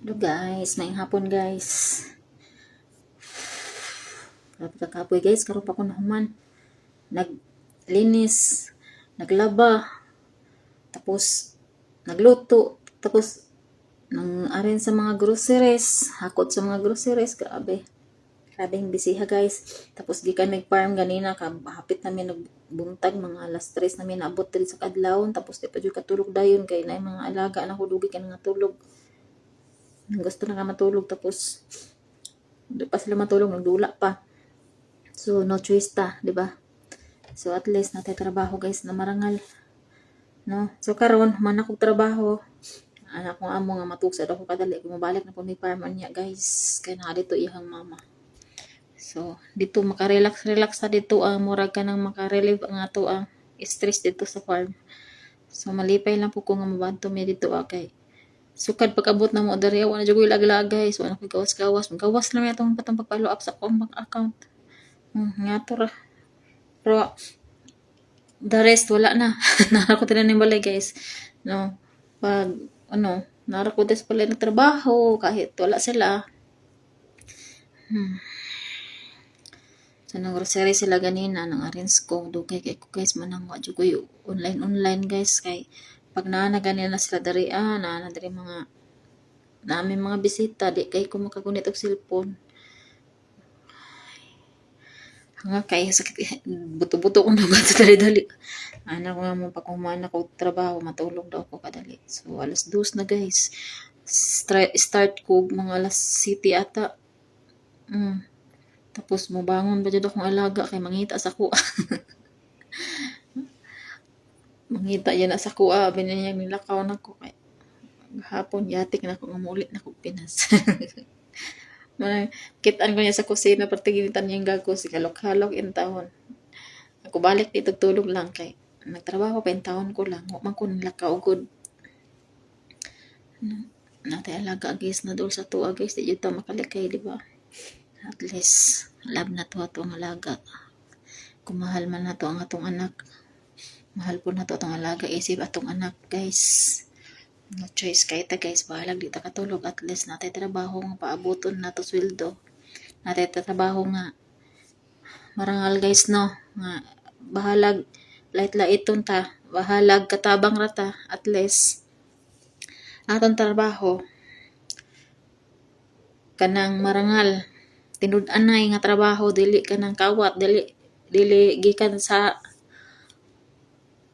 Hello guys, maayong hapon guys. Grabe ka kapoy guys, karon pa ko nahuman. Naglinis, naglaba, tapos nagluto, tapos nang arin sa mga groceries, hakot sa mga groceries, grabe. Grabing bisiha guys. Tapos di kami nag-farm ganina, hapit namin nagbuntag, mga alas 3 namin naabot diri sa kadlawon, tapos di pa jud katulog dayon kay na mga alaga na ko dugi ka nga tulog. Gusto na ka matulog tapos di pa sila matulog, nagdula pa. So no choice ta, di ba? So at least natay trabaho guys na marangal. No? So karon man akong trabaho, anak ko amo nga matusad ako kadali kung mabalik na po may farm niya guys. Kaya na dito ihang mama. So dito makarelax sa dito murag ka nang makarelieve ang ato stress dito sa farm. So malipay lang po ko nga mabanto mi dito kay sukad pag-abot na mo dari wala na jud ko ilaglag guys, wala ko gawas lang atong patong pag-follow up sa akong bank account. Nga to ra. Pero the rest wala na. Nara ko tinanim balay guys. No. Pag nara ko des pala nagtrabaho kahit wala sila. So nang grocery sila ganina nang arrange ko dugay kay ko guys manang wa jud ko online guys kay pag naana ganina sila dari naana dari mga namin mga bisita di kay ko makagunit og cellphone. Nga kay sakit buto-buto kong nagat sa dali-dali. Ana ko nga mo pa kumain ako trabaho matulog daw ako kadali. So alas 2 na guys. Start ko mga alas 7 ata. Tapos mo bangon ba jud akong alaga kay mangita sa kuha. Mangita yan na sa kuha binayang nilakaw na ko kay hapon yatik na ako nga mulit na ko Pinas. Kitaan ko niya sa kusina pati ginitan niyang gagos kalok-halok in taon. Ako balik dito tulog lang kay nagtrabaho pa in taon ko lang wa man ko nilakaw good. Natay alaga guys na dul sa tuwa guys di jud ta makalikay di ba? At least love na to atong alaga. Kumahal man na to ang atong anak. Mahal po na to atong alaga isip atong anak guys. No choice kay ta guys, bahalag di ta katulog at least natay trabaho nga paaboton na to sweldo. Natay trabaho nga marangal guys no, nga bahalag lait-laiton ta, bahalag katabang rata at least aton trabaho kanang marangal tinud-anay nga trabaho dili kanang kawat dili gikan sa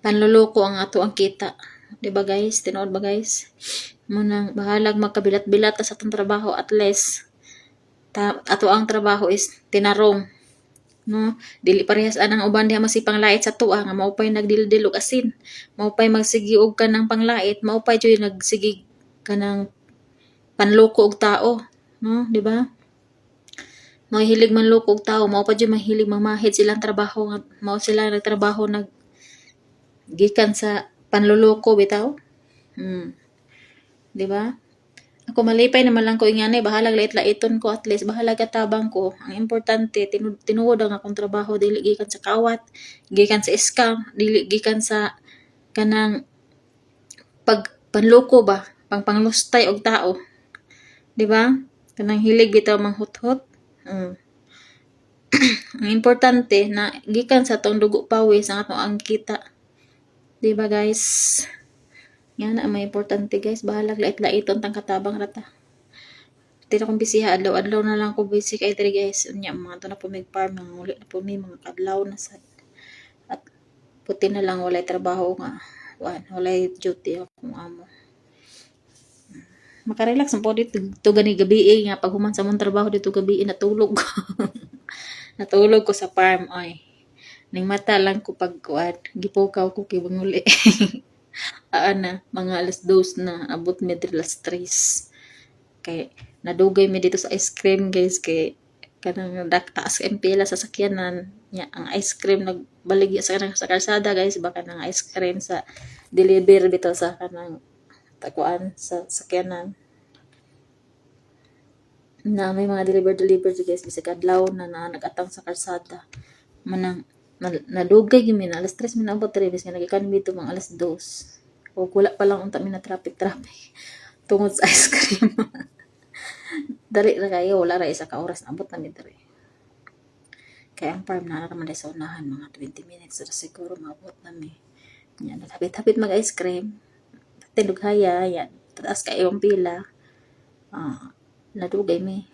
panluloko ang ato ang kita. Diba guys? Tinood ba guys? Munang bahalag magkabilat-bilat sa atong trabaho at least ato ang trabaho is tinarong. No? Dili parehas anang uban diha masipang lait sa tuwa nga maupay nagdildil og asin. Maupay magsigi og kanang panglait, maupay joy nagsigi kanang panloko og tao. No? Di ba? Mahilig manloko og tao, maupay joy mahilig mamahid silang trabaho nga mao sila nagtrabaho gikan sa panluloko bitaw. Di ba? Ako malipay naman lang ko ingani bahalag lait-laiton ko at least bahalag katabang ko. Ang importante tinuod ang akong trabaho dili gikan sa kawat, gikan sa scam, dili gikan sa kanang panloko ba, panglustay og tao. Di ba? Kanang hilig bitaw manghuthot. Ang importante na gikan sa tong dugo pawis ang atong ang kita. Diba guys? Yan ang may importante guys. Bahalag lait-laiton tang katabang rata. Tira kong bisiha. Adlaw-adlaw na lang ko busy kay diri guys. Unya, mga ito na po may farm. Mga ulit na po may mga kadlaw na sa. At puti na lang walay trabaho nga. Walay duty akong amo. Makarelax ang po dito. Ito gani gabi nga. Pag human sa mong trabaho dito gabi natulog ko. Natulog ko sa farm. Ay. Ning mata lang ko pagkuan, gipukaw ko kay banguli. Mga alas 2 na, abot mi diri alas 3. Kay nadugay mi dito sa ice cream guys kay kanang taas ka impila sa sakyanan nya ang ice cream nagbaligya sa kanang sa kalsada guys baka nang ice cream sa deliver dito sa kanang takuan sa sakyanan. Na may mga deliver guys bisag adlaw na nagatang sa kalsada. Manang nadugay gyud mi na alas 3 mi naabot diri bis nga nagikan mi mga alas 2. O wala pa lang unta mi na traffic tungod sa ice cream. Dali ra kayo, wala ra isa ka oras na abot na mi diri. Kaya ang farm na naman sa unahan, mga 20 minutes ra siguro maabot na mi. Yan, naghapit-hapit mag-ice cream. Tinughaya, yan. Taas kayo ang pila. Nadugay mi.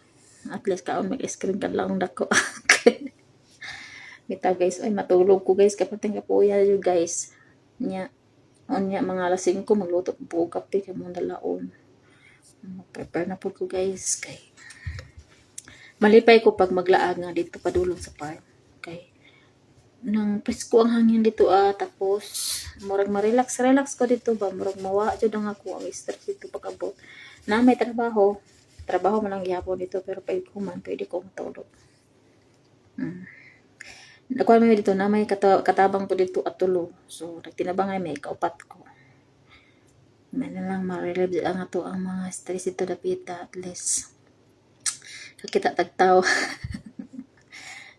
At least kaon mag-ice cream ka lang dako. Bitaw guys, ay matulog ko guys. Kapating kapuya yun guys. Nya, onya mga alas 5 magluto po kape kay mong dalaon. Prepare na po ko guys. Kay malipay ko pag maglaag nga dito padulong sa farm. Kay nang presko ang hangin dito tapos murag ma-relax ko dito ba murag mawa jud ang ako ang stress dito pag-abot na may trabaho man lang gihapon dito pero pag kuman pwede ko matulog. Nakuha may dito na may katabang po dito at tulo, so nagtinabang ay may kaupat ko. May na lang ma-relieve ang ato ang mga stress dito dapita at least kita tagtaw.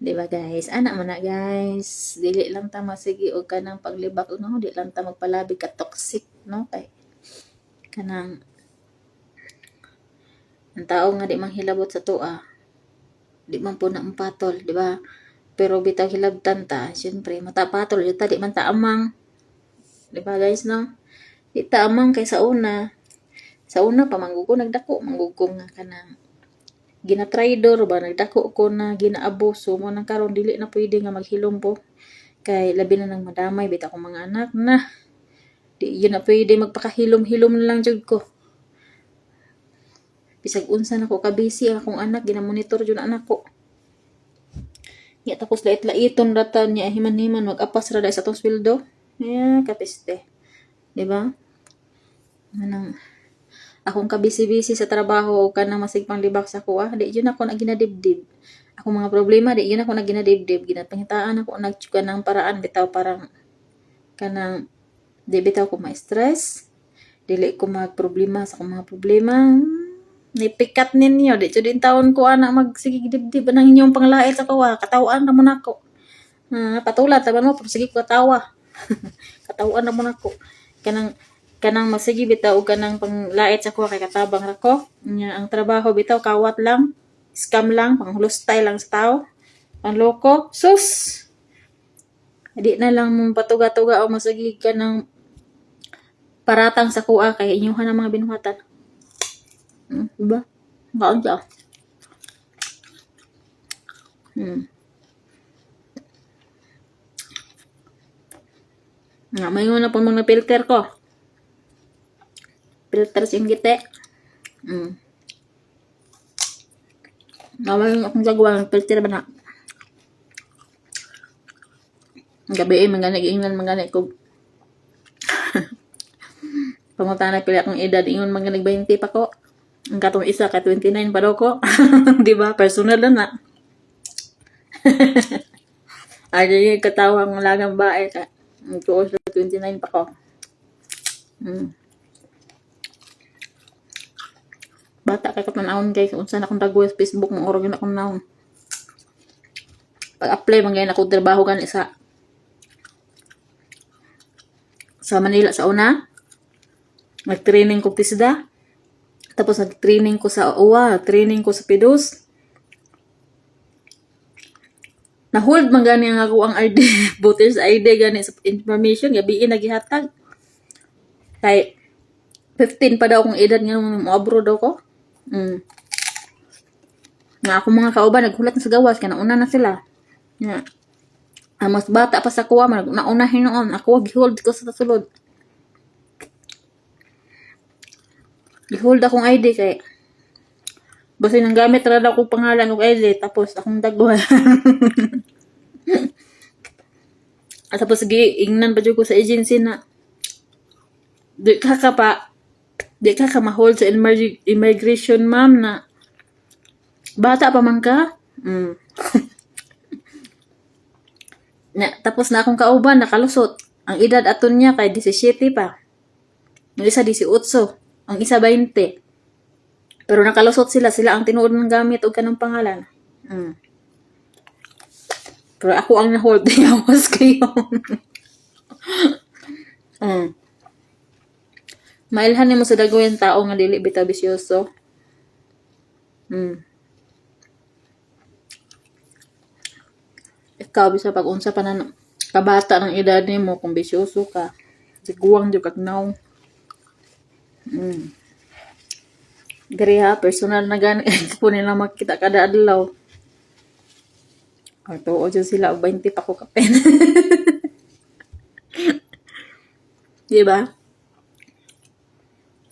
Di ba guys? Anak mo na guys. Dili lang ta masigi og kanang paglibak no, di lang ta magpalabi ka toxic no kay kanang ang tao nga di man hilabot sa tuwa. Di man po na patol, di ba? Pero bitaw hilabtan ta, syempre matapatol jud ta di man ta amang. Di ba guys no? Di ta amang kay sa una. Sa una pa manggugo nagdako, manggugong nga kanang gina-traidor ba nagdako ko na ginaabuso mo nang karon dili na pwede nga maghilom po kay labi na nang madamay bitaw ko mga anak na di yun na pwede magpakahilom-hilom na lang jud ko bisag unsa na ko ka busy akong anak ginamonitor jud anak ko ya tapos lait-laiton ratan niya himan-himan mag-apas ra dai sa tong sweldo ya kapiste di ba manang akong kabisi-bisi sa trabaho o kanang masigpang libak sa kuha, di yun ako na ginadibdib. Akong mga problema, di yun ako na ginadibdib. Ginapangitaan ako nagtsuka ng paraan, bitaw parang kanang, di bitaw ko ma-stress, dili ko magproblema sa akong mga problema. Nipikat ninyo, di yun din taon ko anak magsige dibdib ng inyong panglait sa kuha, katawaan na mo na ako. Patulat, taban mo, sige ko katawa. Katawaan na mo na ako. Kanang masigi bitaw og kanang panglait sa ko kay katabang ra ko nya ang trabaho bitaw kawat lang scam lang panghulustay lang sa tao panloko sus di na lang mong patuga-tuga o masigi ka ng paratang sa kuha kay inyuhan ang mga binuhatan diba kaon siya nga mayon na po mga filter ko filter yung gite. Naman akong gagawa ng filter ba na. Gabi mga nag-iingan mga ko. Pangutan na pila akong edad ingon mga nag-20 pa ko. Ang katong isa ka 29 pa daw ko. Di ba? Personal na. Ay, katawang lagang bae ka. Ang tuos sa 29 pa ko. Bata kay katanawon kay unsa na akong dagwes Facebook mo organ akong naon. Pag-apply man gyud ako trabaho kan isa sa Manila sa una. Nag-training ko TISDA. Tapos nag-training ko sa UWA, training ko sa PIDOS. Na-hold man gani ang ako ang ID, voters ID gani sa information gabi nagihatag. Kay 15 pa daw akong edad nga mo-abroad daw ko. Nga ako mga kauban naghulat na sa gawas kaya nauna na sila. Nga. Mas bata pa sa kuwa man naunahin noon. Ako gihold ko sa sulod. Gihold akong ID kay basta nang gamit ra daw ko pangalan ug ID tapos akong dagwa. At tapos giingnan pa jud ko sa agency na di ka ma-hold sa immigration ma'am na bata pa man ka. Tapos na akong kauban nakalusot. Ang edad aton niya kay 17 pa. Ang isa 18, ang isa 20. Pero nakalusot sila ang tinuod ng gamit og kanang pangalan. Pero ako ang na-hold yawas kayo. Mailhan mo sa dagoy ang tao nga dili bitaw bisyoso. Mm. Ikaw bisa pag unsa pa na kabata ng edad nimo kung bisyoso ka. Siguwang jud kag naong. Mm. Diri ha, personal na gani po nila makita kada adlaw. O tuo dyan sila og 20 pa ko kapen. Di ba?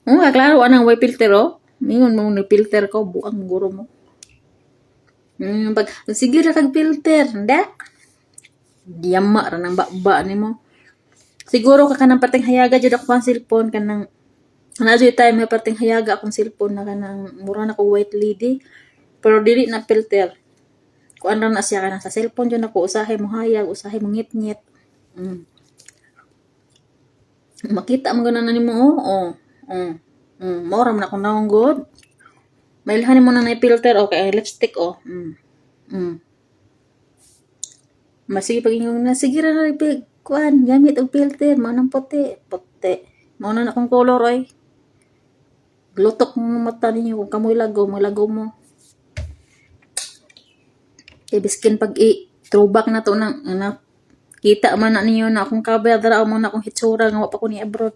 Klaro anang way filter oh. Mingon mo ni filter ko buang guro mo. Sige ra kag filter, nda. Diyama ra nang baba nimo. Siguro ka kanang pating hayaga jud ako ang cellphone kanang jud time may pating hayaga akong cellphone na kanang mura na ko white lady. Pero dili na filter. Kuan ra na siya kanang sa cellphone jud ako usahay mo hayag, usahay mo ngit-ngit. Makita mo ganun na nimo oh. Mora man ako naong good. Mailhan mo na na filter okay, lipstick oh. Masige pag ingong na sige ra na pig kuan gamit og filter mo nang puti. Mao na akong color oy. Glutok mo mata ninyo kung kamoy lagaw mo. Kay biskin pag throwback na to nang kita man na ninyo na akong kabe dara mo na akong hitsura nga wa pa ko ni abroad.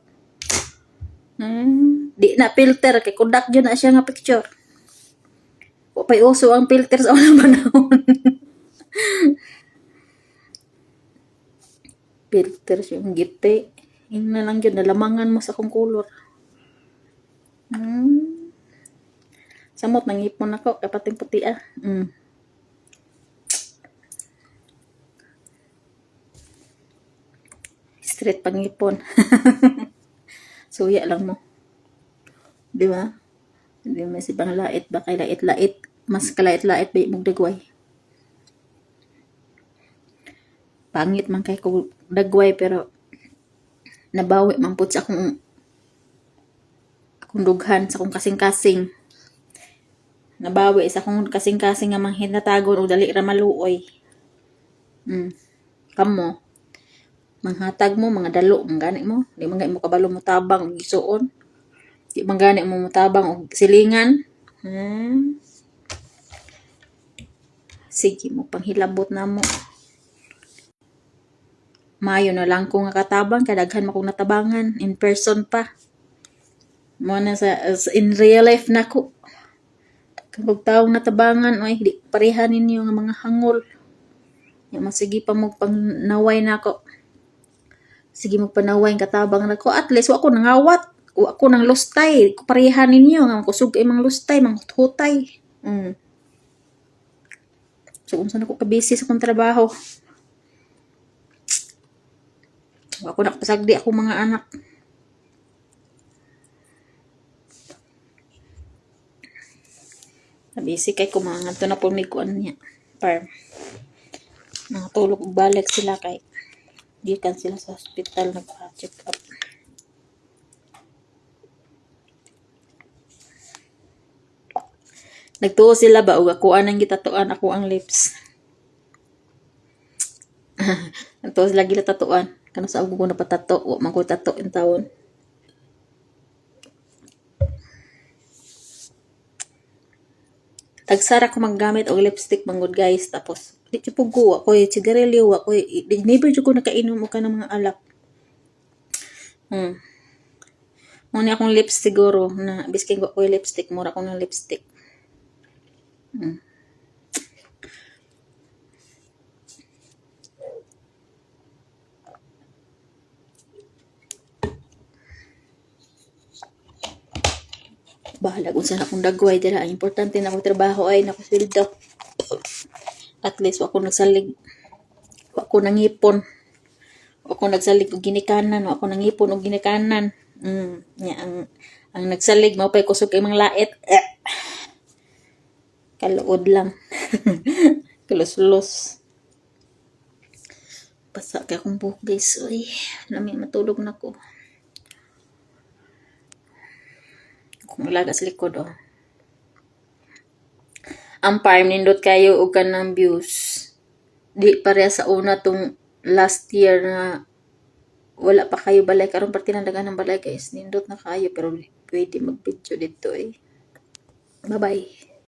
Di na filter kay kudak jud na siya nga picture. Wa pay uso ang filter sa unang panahon. Filter siya ang gite. Yung na lang yun, nalamangan mo sa kong color. Samot, nangipon ako, kapating puti ah. Straight pangipon. Suya lang mo. Di ba? Hindi mo si panglait ba kay lait-lait. Mas kalait-lait ba yung dagway. Pangit man kay ko dagway pero nabawi man po sa akong dughan sa akong kasing-kasing. Nabawi sa akong kasing-kasing nga manghinatagon o dali ra maluoy. Kamo manghatag mo mga dalo gani mo di man mo kabalo mo tabang og gisuon di man gani mo mutabang og silingan sige mo panghilabot na mo mayo na lang ko nga katabang kadaghan mo kong natabangan in person pa mo na sa in real life na ko kag taong natabangan oy di pareha ninyo nga mga hangol ya masige pa mo pangnaway nako sige mo panaway katabang na ko at least wa ko nangawat wa ko nang lustay ko pareha ninyo nga kusog kay mga lustay mga hutay so unsa na ko kabisi sa kong trabaho wa ko nakapasagdi ako mga anak nabisi kay kumangan to na po may kuan niya farm nakatulog og balik sila kay gikan sila sa hospital nagpa-check up. Nagtuo sila ba o ako anang gitatuan ako ang lips. Nagtuo sila gila tatuan. Kano sa ako na patato, wa man ko tato in taon. Tagsara ko maggamit og lipstick mangod guys tapos di ko pugo ako sigarilyo ako never jud ko nakainom og kanang mga alak. Muna akong lips siguro na biskin ko lipstick mura ko ng lipstick. Bahala kung saan akong dagway dira ang importante na akong trabaho ay nakusweldo. At least wa ko nagsalig wa ko nangipon wa ko nagsalig og ginikanan wa ko nangipon og ginikanan ang nagsalig mao pay kusog kay mga lait kaluod lang kalos-los basa kay akong buhok guys oy lami matulog na ko kung lagas likod oh ang farm nindot kayo og kanang views di pareha sa una tong last year na wala pa kayo balay karon parte na dagan ng balay guys nindot na kayo pero pwede mag video dito bye bye.